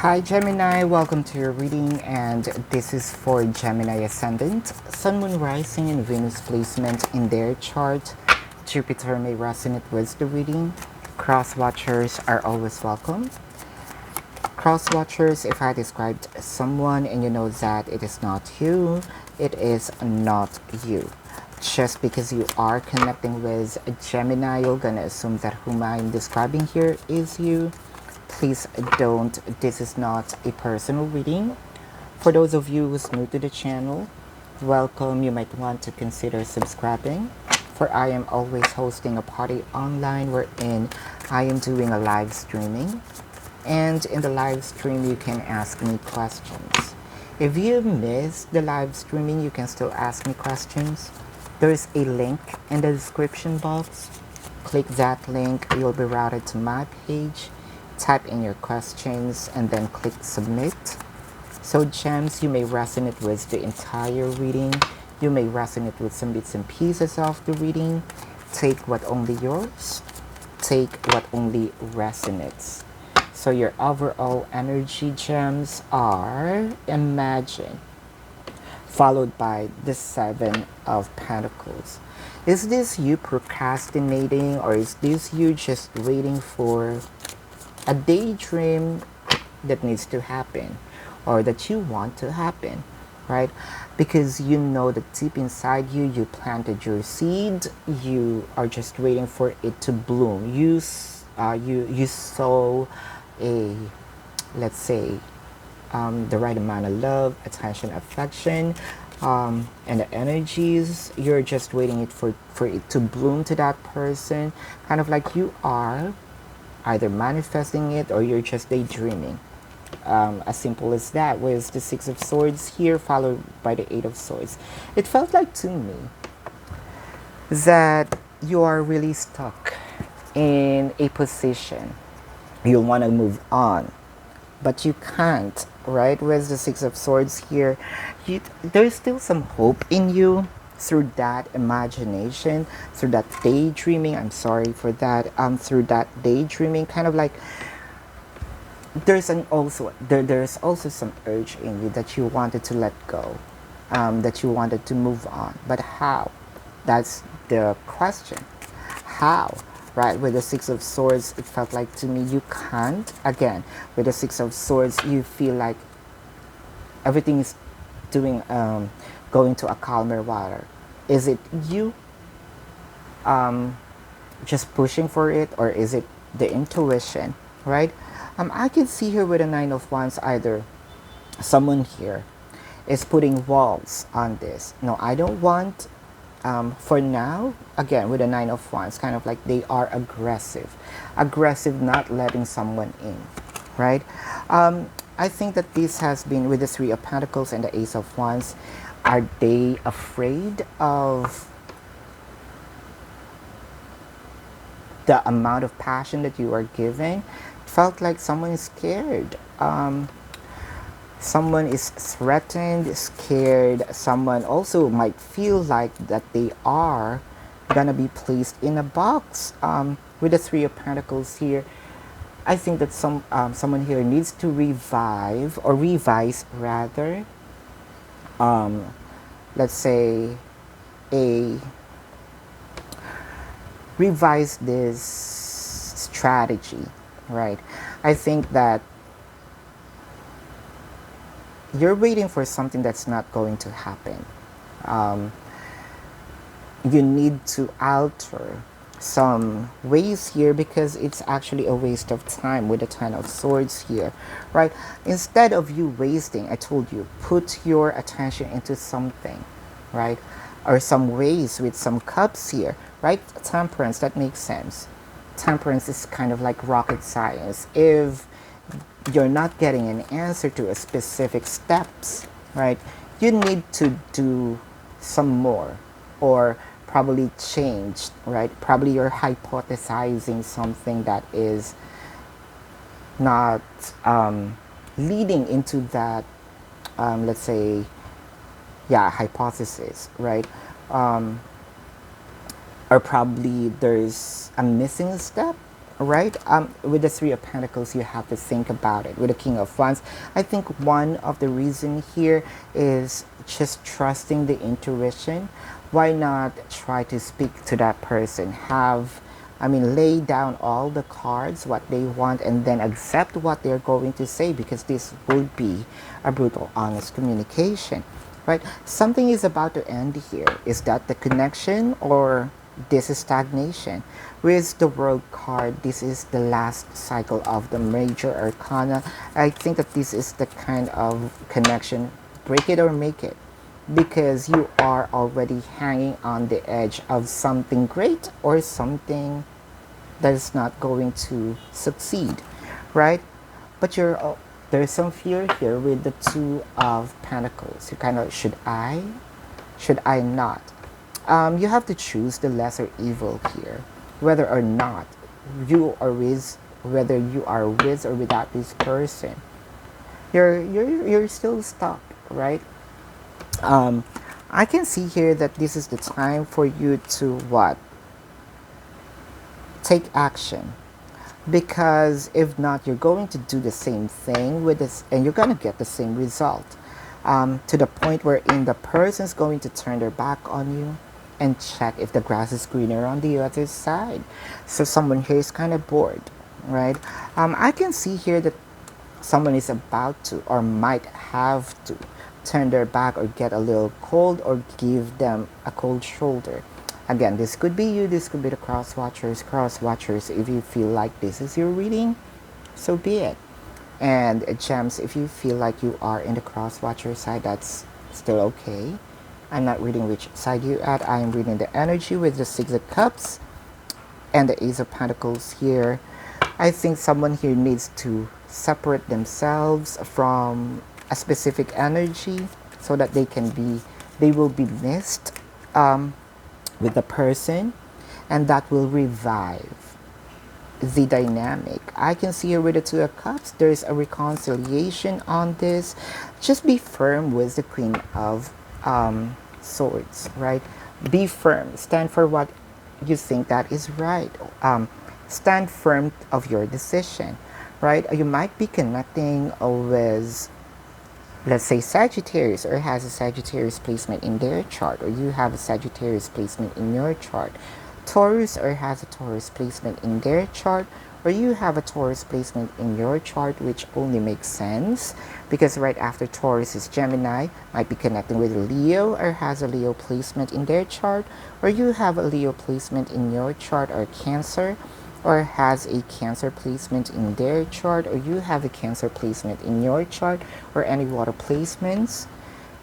Hi Gemini, welcome to your reading, and this is for Gemini Ascendant, Sun, Moon, Rising, and Venus placement in their chart. Jupiter may resonate with the reading. Cross watchers are always welcome. Cross watchers, if I described someone and you know that it is not you, it is not you. Just because you are connecting with a Gemini, you're gonna assume that whom I'm describing here is you. Please don't, this is not a personal reading. For those of you who's new to the channel, welcome. You might want to consider subscribing, for I am always hosting a party online wherein I am doing a live streaming, and in the live stream you can ask me questions. If you missed the live streaming, you can still ask me questions. There's a link in the description box. Click that link, you'll be routed to my page. Type in your questions and then click submit. So gems, you may resonate with the entire reading. You may resonate with some bits and pieces of the reading. Take what only yours. Take what only resonates. So your overall energy, gems, are Imagine, followed by the Seven of Pentacles. Is this you procrastinating, or is this you just waiting for a daydream that needs to happen or that you want to happen, right? Because you know that deep inside you, you planted your seed. You are just waiting for it to bloom. You sow a, let's say, the right amount of love, attention, affection, and the energies. You're just waiting for it to bloom to that person, kind of like you are either manifesting it or you're just daydreaming. As simple as that, with the Six of Swords here followed by the Eight of Swords. It felt like to me that you are really stuck in a position. You want to move on, but you can't, right? With the Six of Swords here, there's still some hope in you through that imagination, through that daydreaming. I'm sorry for that. Through that daydreaming, kind of like there's also some urge in you that you wanted to let go, that you wanted to move on. But how? That's the question. How? Right? With the Six of Swords, it felt like to me you can't. Again, with the Six of Swords, you feel like everything is doing going to a calmer water. Is it you just pushing for it, or is it the intuition, right? I can see here with a Nine of Wands, either someone here is putting walls on this. No, I don't want, for now, again, with a Nine of Wands, kind of like they are aggressive, not letting someone in, right? I think that this has been with the Three of Pentacles and the Ace of Wands. Are they afraid of the amount of passion that you are giving? It felt like someone is scared. Someone is threatened, scared. Someone also might feel like that they are gonna be placed in a box. With the Three of Pentacles here, I think that someone here needs to revise rather. Let's say revise this strategy, right? I think that you're waiting for something that's not going to happen. You need to alter some ways here because it's actually a waste of time with the Ten of Swords here, right? Instead of you wasting, I told you, put your attention into something, right? Or some ways with some cups here, right? Temperance, that makes sense. Temperance is kind of like rocket science. If you're not getting an answer to a specific steps, right? You need to do some more, or probably change, right? Probably you're hypothesizing something that is not leading into that, let's say, yeah, hypothesis, right? Or probably there's a missing step, right? With the Three of Pentacles, you have to think about it. With the King of Wands, I think one of the reason here is just trusting the intuition. Why not try to speak to that person? Lay down all the cards, what they want, and then accept what they're going to say, because this would be a brutal, honest communication, right? Something is about to end here. Is that the connection, or this is stagnation? With the World card, this is the last cycle of the major arcana. I think that this is the kind of connection, break it or make it, because you are already hanging on the edge of something great or something that is not going to succeed, right? But there's some fear here with the Two of Pentacles. You kind of, should I not? You have to choose the lesser evil here, whether or not whether you are with or without this person. You're still stuck, right? I can see here that this is the time for you to what? Take action. Because if not, you're going to do the same thing with this, and you're going to get the same result. To the point wherein the person's going to turn their back on you and check if the grass is greener on the other side. So someone here is kind of bored, right? I can see here that someone is about to, or might have to, turn their back or get a little cold, or give them a cold shoulder. Again, this could be you, this could be the cross watchers. Cross watchers, if you feel like this is your reading, so be it. And gems, if you feel like you are in the cross watcher side, that's still okay. I'm not reading which side you're at. I am reading the energy with the Six of Cups and the Ace of Pentacles here. I think someone here needs to separate themselves from a specific energy so that they will be missed with the person, and that will revive the dynamic. I can see here with the Two of Cups, there's a reconciliation on this. Just be firm with the Queen of Swords, right? Be firm. Stand for what you think that is right. Stand firm of your decision, right? You might be connecting with, let's say, Sagittarius, or has a Sagittarius placement in their chart, or you have a Sagittarius placement in your chart. Taurus, or has a Taurus placement in their chart, or you have a Taurus placement in your chart, which only makes sense because right after Taurus is Gemini. Might be connecting with Leo, or has a Leo placement in their chart, or you have a Leo placement in your chart, or Cancer, or has a Cancer placement in their chart, or you have a Cancer placement in your chart, or any water placements.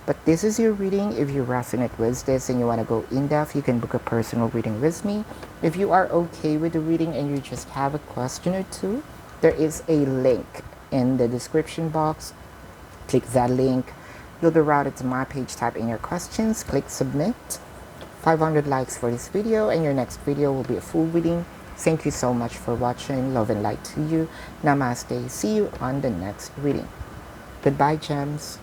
But this is your reading. If you resonate with this and you want to go in depth, you can book a personal reading with me. If you are okay with the reading and you just have a question or two, there is a link in the description box. Click that link. You'll be routed to my page. Type in your questions, click submit. 500 likes for this video, and your next video will be a full reading. Thank you so much for watching. Love and light to you. Namaste. See you on the next reading. Goodbye, gems.